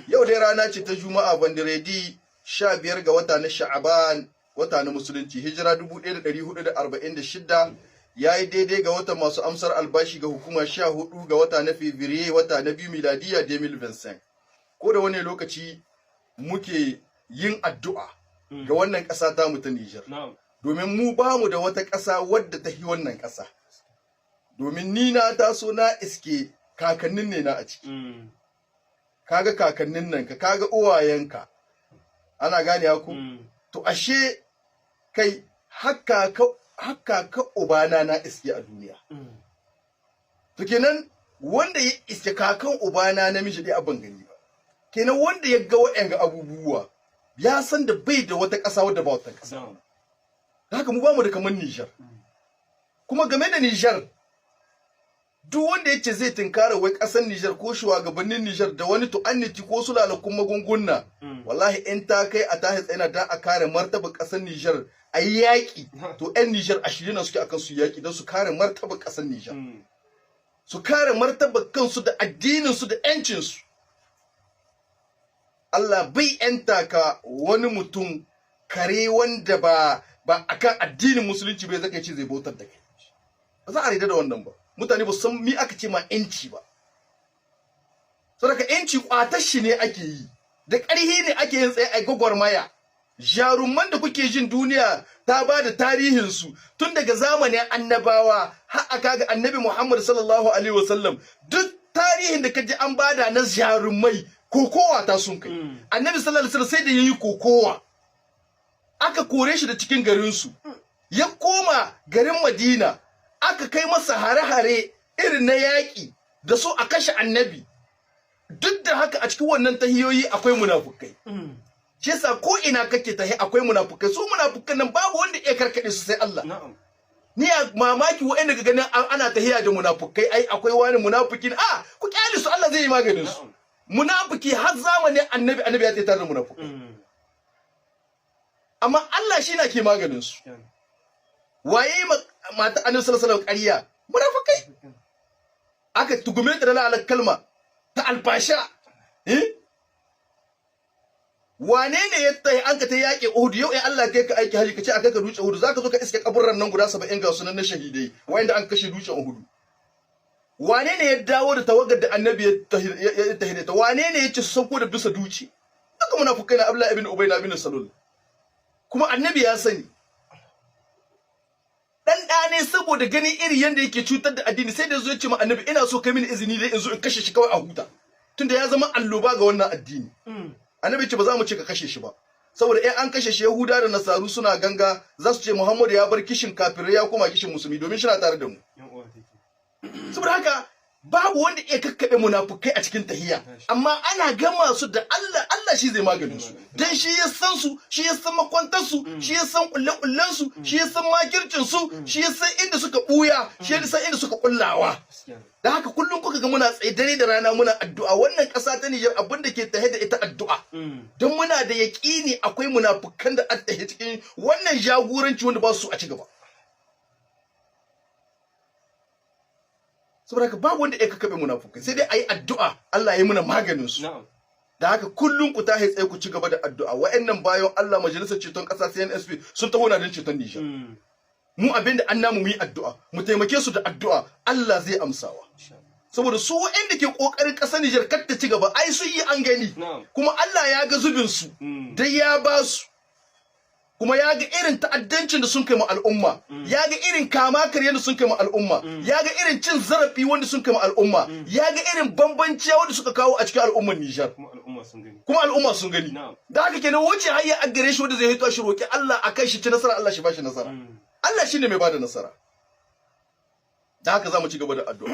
Yau dai rana ce ta Juma'a Bandiredi 15 ga wata na Sha'aban, wata na Musulunci, hijira 1446 yayi daidai ga watan masu amsar albashi ga hukuma 14 ga wata na Fabrairu, wata na 2 miladiya 2025. Ko da wani lokaci muke yin addu'a ga wannan ƙasa ta mu ta Niger. Domin mu ba mu da wata ƙasa wadda ta yi wannan ƙasa. Domin ni na taso na iske kakannin ne na a ciki. Kaga kakannin nan ka kaga uwayenka. Ana gane ku? To ashe kai haka ka ubana na iske a duniya. To kenan wanda ya iske kakan ubana namiji dai abin gani ba. Kenan wanda ya ga waɗanga abubuwa ya san da bai da wata ƙasa wadda ba wata ƙasa. Haka mu ba mu da kamar Niger. Kuma game da Niger, duk wanda yace zai tinkara wai ƙasar Niger ko shugabannin Niger da wani tu'anniti ko sulalakun magunguna, wallahi in ta kai a tahi tsayina dan a kare martaba ƙasar Niger a yaƙi, to 'yan Niger 20 na suke akan su yaƙi don su kare martaba ƙasar Niger. Su kare martaba kansu da addinin su da 'yancin su. Allah bai 'yanta ka wani mutum kare wanda ba akan addinin musulunci bai zaka ce zai bautar da kai. Ba za a rida da wannan ba. Mutane ba san mi aka ce ma 'yanci ba. Saboda 'yanci kwatar shi ne ake yi. Da ƙarhi ne ake yin tsaye a gwagwarmaya. Jarumman da kuke jin duniya ta ba da tarihinsu tun daga zamanin annabawa har aka ga annabi Muhammad sallallahu alaihi wasallam, duk tarihin da kaji an bada na jarumai kokowa ta sun kai. Annabi sallallahu alaihi wasallam sai da yayi kokowa. Aka kore shi da cikin garinsu. Ya koma garin Madina. Aka kai masa hare-hare irin na yaƙi da so a kashe annabi. Duk da haka a cikin wannan tahiyoyi akwai munafukai. Shi yasa ko ina kake tahi akwai munafukai. Su munafukan nan babu wanda ya karkade su sai Allah. Ni a mamaki wa'anda ga ganin ana tahiya da munafukai, ai akwai wani munafikin, ku kyale su, Allah zai yi maganin su. Munafiki har zamanin annabi ya tare da munafukai. Amma Allah shi na ke maganin su. Waye mata annabi sallallahu alaihi wasallam ƙarya? Munafikai. Aka tugume ta da la'al kalma ta alfasha. Wane ne ya tayi an ka ta yaƙe Uhud? Yau Allah kai ka aiki haji ka ce aka ka duce Uhud, zaka zo ka iske kaburran nan guda 70 ga sunan na shahidai wanda an kashe duce Uhud. Wane ne ya dawo da tawagar da annabi ya tahire ta? Wane ne ya ce su sauko da bisa duci? Duka munafikai na Abdullah ibn Ubay ibn Salul. Kuma annabi ya sani. Dan ne saboda gani iri yanda yake cutar da addini sai da zo ya ce ma annabi, ina so kai mini izini dai in zo in kashe shi kawai a huta, tunda ya zama alloba ga wannan addini. Annabi ce ba za mu ce ka kashe shi ba, saboda an kashe shi Yahuda da Nasaru suna ganga za su ce Muhammadu ya bar kishin kafirai ya koma kishin musulmi domin shi na tare da mu. Saboda haka babu wanda ya kakkaɓe munafukai a cikin tahiyya, amma ana gama su da Allah. Allah shi zai maganin su, dan shi ya san su, shi ya san makwantar su, shi ya san kullen su, shi ya san makircin su, shi ya san inda suka buya, shi ya san inda suka kullawa. Da haka kullum kuka ga muna tsaye dare da rana muna addu'a. Wannan ƙasa ta Niger abin da ke tahe da ita addu'a, don muna da yaƙini akwai munafukan da an tahe cikin wannan jagoranci wanda ba su a ci gaba. Saboda haka babu wanda ya kakkaɓe munafukai, sai dai a yi addu'a Allah ya yi muna maganin su. Da haka kullum ku tahi tsaye ku ci gaba da addu'a. Wa'annan bayan Allah majalisar ceton ƙasa CNSP sun taho na don ceton Niger. Mu abinda an namu mu yi addu'a, mu taimake su da addu'a, Allah zai amsawa. Saboda su wa'anda ke ƙoƙarin ƙasar Niger kar ta ci gaba, ai sun yi an gani. Kuma Allah ya ga zubin su, dai ya ba su. Kuma ya ga irin ta'addancin da sun kai ma al'umma, ya ga irin kama karyar da sun kai ma al'umma, ya ga irin cin zarafi wanda sun kai ma al'umma, ya ga irin bambanciya wanda suka kawo a cikin al'ummar Nijar. Kuma al'umma sun gani. Da haka kenan wace hayya a gare shi wanda zai hito shi roki Allah akai shi ci nasara, Allah shi ba shi nasara. Allah shine mai bada nasara. Da haka zamu ci gaba da addu'a.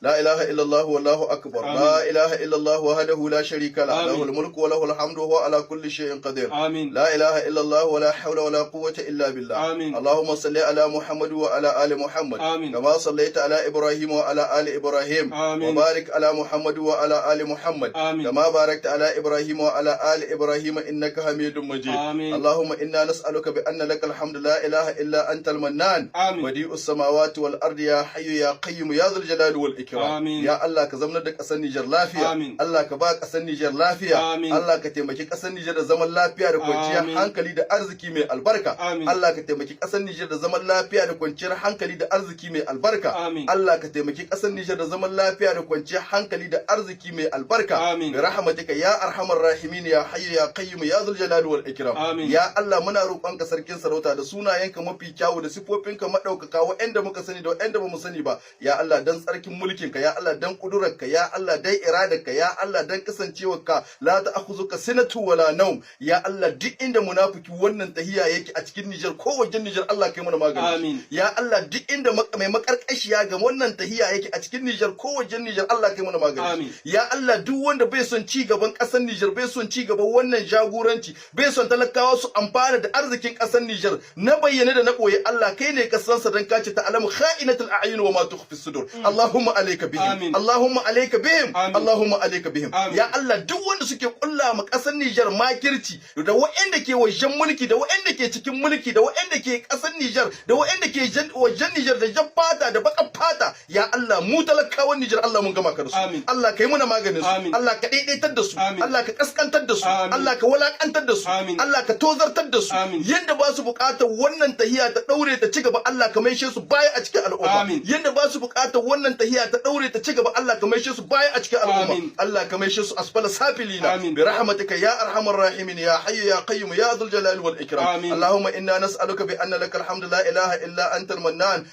La ilaha illallah wallahu akbar. La ilaha illallah wahdahu la sharika la lahul mulku wa lahul hamdu wa huwa ala kulli shay'in qadir. La ilaha illallah wa la hawla wa la quwwata illa billah. Allahumma salli ala Muhammad wa ala ali Muhammad kama sallaita ala Ibrahim wa ala ali Ibrahim wa barik ala Muhammad wa ala ali Muhammad kama barakta ala Ibrahim wa ala ali Ibrahim innaka Hamidum Majid. Allahumma inna nas'aluka bi anna lakal hamdu la ilaha illa antal mannan badi'us samawati wal ardi ya hayyu ya qayyum ya dhal jalali wal ikram. ikram. Ya Allah ka zamanar da ƙasar Nijar lafiya. Allah ka ba ƙasar Nijar lafiya. Allah ka taimaki ƙasar Nijar da zaman lafiya da kwanciyar hankali da arziki mai albarka. Allah ka taimaki ƙasar Nijar da zaman lafiya da kwanciyar hankali da arziki mai albarka. Allah ka taimaki ƙasar Nijar da zaman lafiya da kwanciyar hankali da arziki mai albarka. Bi rahmatika ya arhamar rahimin ya hayyu ya qayyum ya zul jalali wal ikram. Ya Allah muna roƙonka sarkin sarauta da sunayenka mafi kyawu da sifofinka madaukaka waɗanda muka sani da waɗanda bamu sani ba. Ya Allah dan tsarkin mulkinka, ya Allah dan kudurarka, ya Allah dan iradarka, ya Allah dan kasancewarka la ta'khuzuka sinatu wala nawm. Ya Allah duk inda munafiki wannan tahiya yake a cikin Nijar ko wajen Nijar Allah kai mana magani. Ya Allah duk inda mai makarkashiya ga wannan tahiya yake a cikin Nijar ko wajen Nijar Allah kai mana magani. Ya Allah duk wanda bai son ci gaban ƙasar Nijar, bai son ci gaban wannan jagoranci, bai son talakawa su amfana da arzikin ƙasar Nijar na bayyane da na boye, Allah kai ne ka san sa dan kace ta alamu kha'inatul a'yun wa ma tukhfi sudur. Allahumma alayka bihim, Allahumma alayka bihim, Allahumma alayka bihim. Ya Allah duk wanda suke kulla ma ƙasar Nijar makirci da waɗanda ke wajen mulki da waɗanda ke cikin mulki da waɗanda ke ƙasar Nijar da waɗanda ke wajen Nijar da jan fata da bakan fata, ya Allah mu talakawan Nijar Allah mun gama ka da su. Allah kai muna maganin su, Allah ka daidaitar da su, Allah ka kaskantar da su, Allah ka walakantar da su, Allah ka tozartar da su, yanda ba su bukatar wannan tahiya ta daure ta ci gaba Allah ka maishe su baya a cikin al'umma, yanda ba su bukatar wannan tahiya ta daure ta ci gaba Allah ka maishe su baya a cikin al'umma, Allah ka maishe su asfala safilina bi rahmatika ya arhamar rahimin ya hayyu ya qayyum ya dhul jalali wal ikram. Allahumma inna nas'aluka bi anna lakal hamdu la ilaha illa anta al-mannan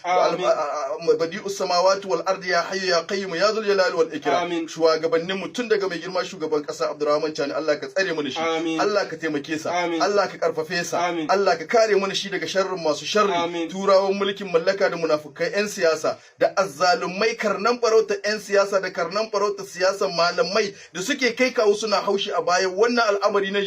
wa badi'us samawati wal ardi ya hayyu ya qayyum ya dhul jalali wal ikram. Shugabannin mu tun daga mai girma shugaban kasa Abdurrahman Chani Allah ka tsare mu shi, Allah ka taimake sa, Allah ka karfafe sa, Allah ka kare mu shi daga sharrin masu sharri, turawan mulkin mallaka da munafukai yan siyasa da azzalumai karnan farauta yan siyasa da karnan farauta siyasan malamai da suke kai kawo suna haushi a bayan wannan al'amari na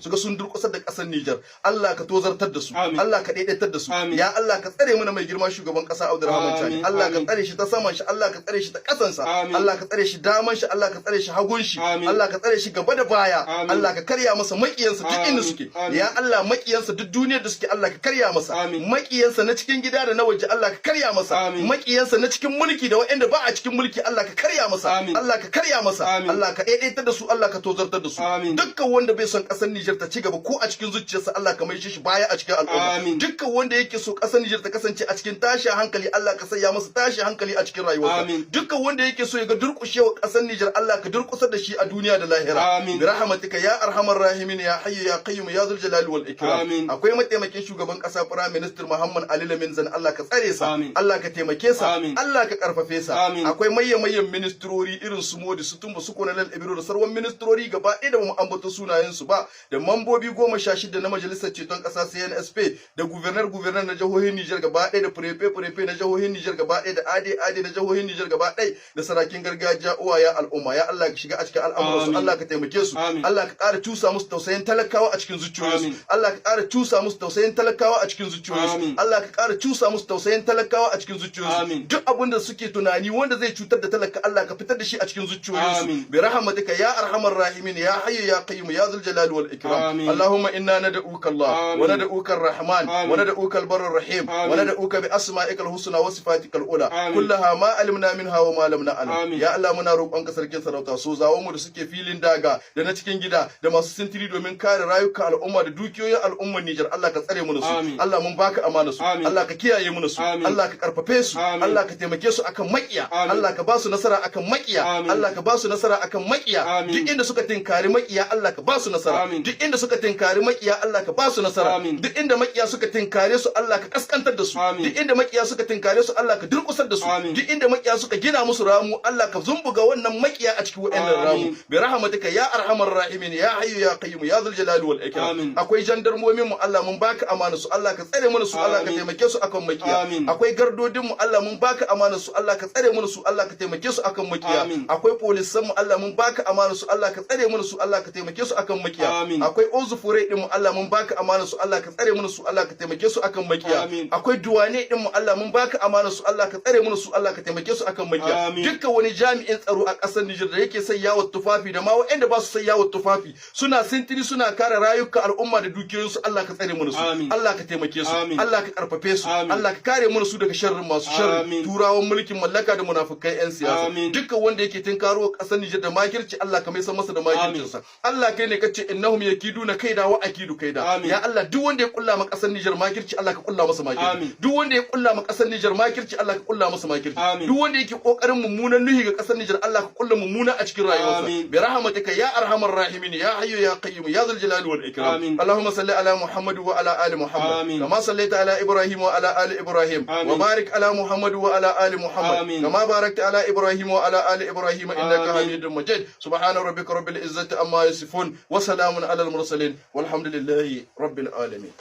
su ga sun durƙusar da ƙasar Nijar. Allah ka tozartar da su, Allah ka daidaitar da su, ya Allah ka tsare mu mai girma shugaban kasa Abdurrahman Chani, Allah ka tsare shi ta saman shi, Allah ka tsare shi ta ƙasansa, Allah ka tsare shi daman shi, Allah ka tsare shi hagun shi, Allah ka tsare shi gaba da baya, Allah ka karya masa makiyansa duk inda suke, ya Allah makiyansa duk duniyar da suke Allah ka karya masa, makiyansa na cikin gida da na waje Allah ka karya masa, makiyansa na cikin mulki da waɗanda ba a cikin mulki Allah ka karya masa, Allah ka karya masa, Allah ka daidaitar da su, Allah ka tozartar da su, dukkan wanda bai son ƙasar Nijar ta ci gaba ko a cikin zuciyarsa Allah ka maishe shi baya a cikin al'umma, dukkan wanda yake so ƙasar Nijar ta kasance a cikin tashin hankali Allah ka sanya masa tashin hankali a cikin rayuwarsa, dukkan wanda yake so ya ga durƙushewa ƙasar Nijar Allah ka durƙusar da shi a duniya da lahira, bi rahmatika ya arhamar rahimin ya hayyu ya qayyum ya dhul jalali wal ikram. Akwai mataimakin shugaban ƙasa Prime Minister Muhammad Ali Lamin Zan, Allah ka tsare sa, Allah ka taimake sa, Allah ka karfafe sa. Akwai mayyan ministrori irin su Modi su Tumba su Konalal Ibro da sarwan ministrori gaba ɗaya da mu ambato sunayen su ba, da mambobi 16 na majalisar ceton ƙasa CNSP, da gubernar na jihohin Nijar gaba ɗaya, da prefe na jihohin Nijar gaba ɗaya, da ade na jihohin Nijar gaba ɗaya, da sarakin gargajiya uwaya al'umma, ya Allah ka shiga a cikin al'amuransu, Allah ka taimake su, Allah ka ƙara cusa musu tausayin talakawa a cikin zuciyoyinsu, Allah ka ƙara cusa musu tausayin talakawa a cikin zuciyoyinsu, Allah ka ƙara cusa musu tausayin talakawa a cikin zuciyoyinsu, duk abin da suke tunani wanda zai cutar da talaka Allah ka fitar da shi a cikin zuciyoyinsu, bi rahmatika ya arhamar rahimin ya hayyu ya qayyum ya dhul jalali wal ikram. Allahumma inna nad'uka Allah wa nad'uka ar-rahman wa nad'uka al-barr ar-rahim wa nad'uka bi asma'ika al-husna wa sifatika al-ula kullaha ma alimna minha wa ma lam na'lam. Ya Allah muna roƙonka sarkin sarauta, so zawo mu da suke filin daga da na cikin gida da masu sintiri domin kare rayuka al'umma da dukiyoyin al'ummar Nijar, Allah ka tsare mu da su, Allah mun baka amana su, Allah ka kiyaye mu da su, Allah ka karfafe su, Allah ka taimake su akan makiya, Allah ka ba su nasara akan makiya, Allah ka ba su nasara akan makiya, duk inda suka tinkari makiya Allah ka ba su nasara, duk inda suka tinkari makiya Allah ka ba su nasara, duk inda makiya suka tinkare su Allah ka kaskantar da su, duk inda makiya suka tinkare su Allah ka durkusar da su, duk inda makiya suka gina musu ramu Allah ka zumbuga wannan makiya a cikin wa'annan ramu, bi rahmatika ya arhamar rahimin ya hayyu ya qayyum ya dhul jalali wal ikram. Akwai jandarmomin mu Allah mun baka amana su, Allah ka tsare mana su, Allah ka taimake su akan makiya. Akwai gardodin mu Allah mun baka amana su, Allah ka tsare mana su, Allah ka taimake su akan makiya. Akwai polisan mu Allah mun baka amana su, Allah ka tsare mana su, Allah ka taimake su akan makiya. Akwai uzufure din mu Allah mun baka amana su, Allah ka tsare mana su, Allah ka taimake su akan makiya. Akwai duwane din mu Allah mun baka amana su, Allah ka tsare mana su, Allah ka taimake su akan makiya. Dukkan wani jami'in tsaro a ƙasar Nijar da yake sayyawa tufafi da ma waɗanda ba su sayyawa tufafi suna sintiri suna kare rayuka al'umma da dukiyoyinsu, Allah ka tsare mana su, Allah ka taimake su, Allah ka karfafe su, Allah ka kare mana su daga sharrin masu sharri, turawan mulkin mallaka da munafikai yan siyasa dukkan wanda yake tinkaro kasar Nijar da makirci Allah ka mai san masa da makircinsa Allah kai ne kace innahum yakiduna kaida wa akidu kaida ya Allah duk wanda ya kulla ma kasar Nijar makirci Allah ka kulla masa makirci duk wanda ya kulla ma kasar Nijar makirci Allah ka kulla masa makirci duk wanda yake kokarin mummunan nuhi ga kasar Nijar Allah ka kulla mummuna a cikin rayuwarsa bi rahmatika ya arhamar rahimin ya hayyu ya qayyum ya dhal jalali wal ikram Allahumma salli ala Muhammad wa ala ali Muhammad kama sallaita ala Ibrahim wa ala ali Ibrahim wa barik ala Muhammad wa ala ali Muhammad kama barakta ala Ibrahim wa ala ali Ibrahim innaka Hamidum Majid subhana rabbika rabbil izzati amma yasifun wa salamun ala al mursalin walhamdulillahi rabbil alamin.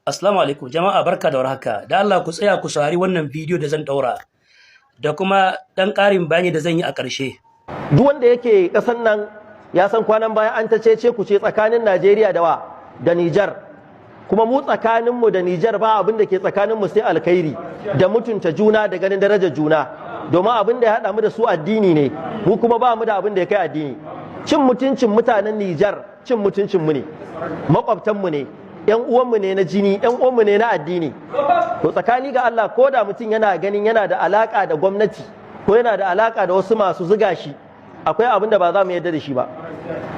Assalamu alaikum jama'a, barka da warhaka. Da Allah ku tsaya ku saurari wannan bidiyo da zan daura da kuma dan ƙarin bayani da zan yi a ƙarshe. Duk wanda yake ƙasar nan ya san kwanan baya an ta cece ku ce tsakanin Najeriya da Nijar. Kuma mu tsakaninmu da Nijar ba abin da ke tsakaninmu sai alkhairi da mutunta juna da ganin darajar juna. Domin abin da ya haɗa mu da su addini ne, mu kuma ba mu da abin da ya kai addini. Cin mutuncin mutanen Nijar cin mutuncin mu ne, makwabtanmu ne, ‘yan uwanmu ne na jini, ‘yan uwanmu ne na addini. To tsakani ga Allah ko da mutum yana ganin yana da alaka da gwamnati ko yana da alaka da wasu masu ziga shi, akwai abin da ba za mu yarda da shi ba.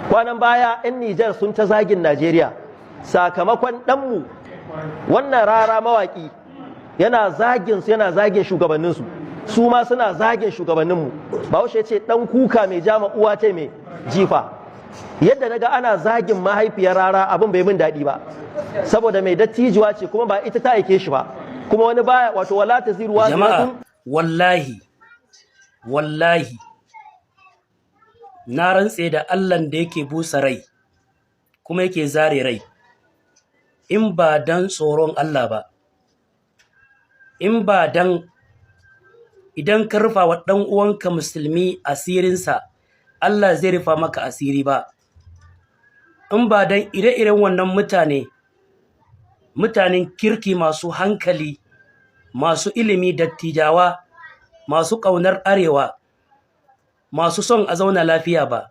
Kwanan baya ‘yan Nijar sun ta zagin Najeriya sakamakon ɗanmu wannan Rara mawaƙi yana zagin su, yana zagin shugabanninsu, su ma suna zagin shugabanninmu. Bahaushe ce ɗan kuka mai jama uwa ce mai jifa. Yadda naga ana zagin mahaifiyar Rara abin bai min daɗi ba, saboda mai dattijuwa ce kuma ba ita ta aike shi ba, kuma wani baya wato wala ta ziru wa jama'a wallahi na rantse da Allah da yake busa rai kuma yake zare rai, in ba dan tsoron Allah ba, in ba dan idan ka rufa wa ɗan uwanka musulmi asirinsa Allah zai rufa maka asiri ba, in ba dan ire-iren wannan mutanen kirki masu hankali, masu ilimi, dattijawa, masu ƙaunar arewa, masu son a zauna lafiya ba,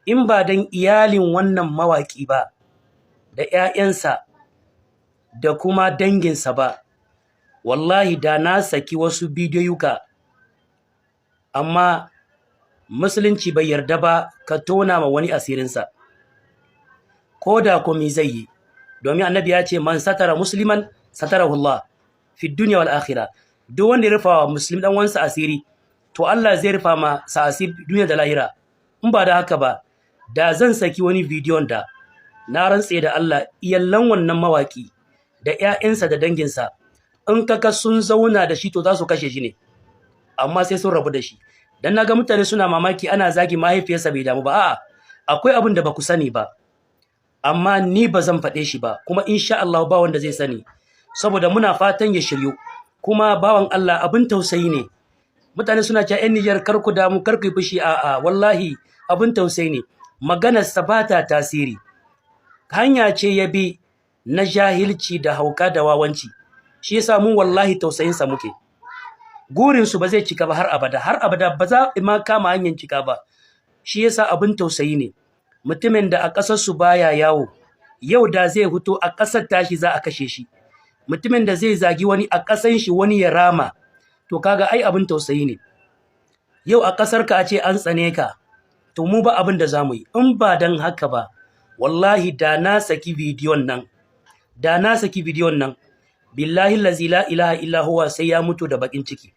in ba dan iyalin wannan mawaƙi ba da ‘ya'yansa da kuma danginsa ba, wallahi da na saki wasu bidiyoyuka, amma musulunci bai yarda ba ka tona ma wani asirinsa, ko da komi zai yi, domin annabi ya ce man satara musliman satarahu Allah fi dunya wal akhirah. Duk wanda ya rufa wa muslim dan wansa asiri to Allah zai rufa ma sa asiri duniya da lahira. In ba da haka ba da zan saki wani bidiyon da na rantse da Allah iyallan wannan mawaki da ƴaƴansa da danginsa in kaka sun zauna da shi to za su kashe shi ne, amma sai sun rabu da shi. Dan naga mutane suna mamaki ana zagi mahaifiyarsa bai damu ba, a'a akwai abin da ba ku sani ba, amma ni ba zan faɗe shi ba, kuma insha Allah ba wanda zai sani, saboda muna fatan ya shiryu. Kuma bawan Allah abin tausayi ne, mutane suna cewa ‘yan Nijar kar ku damu kar ku yi fushi, a'a wallahi abin tausayi ne, maganarsa ba ta tasiri, hanya ce ya bi na jahilci da hauka da wawanci, shi yasa mu wallahi tausayinsa muke. Gurinsu ba zai cika ba har abada ba za ma kama hanyar cika ba, shi yasa abin tausayi ne. Mutumin da a ƙasarsu baya yawo, yau da zai fito a ƙasar tashi za a kashe shi. Mutumin da zai zagi wani a ƙasan shi wani ya rama, to kaga ai abin tausayi ne. Yau a ƙasar ka a ce an tsane ka, to mu ba abin da za mu yi, in ba dan haka ba wallahi da na saki bidiyon nan billahi allazi la ilaha illa huwa sai ya mutu da bakin ciki.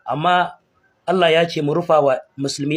Amma Allah ya ce mu rufa wa musulmi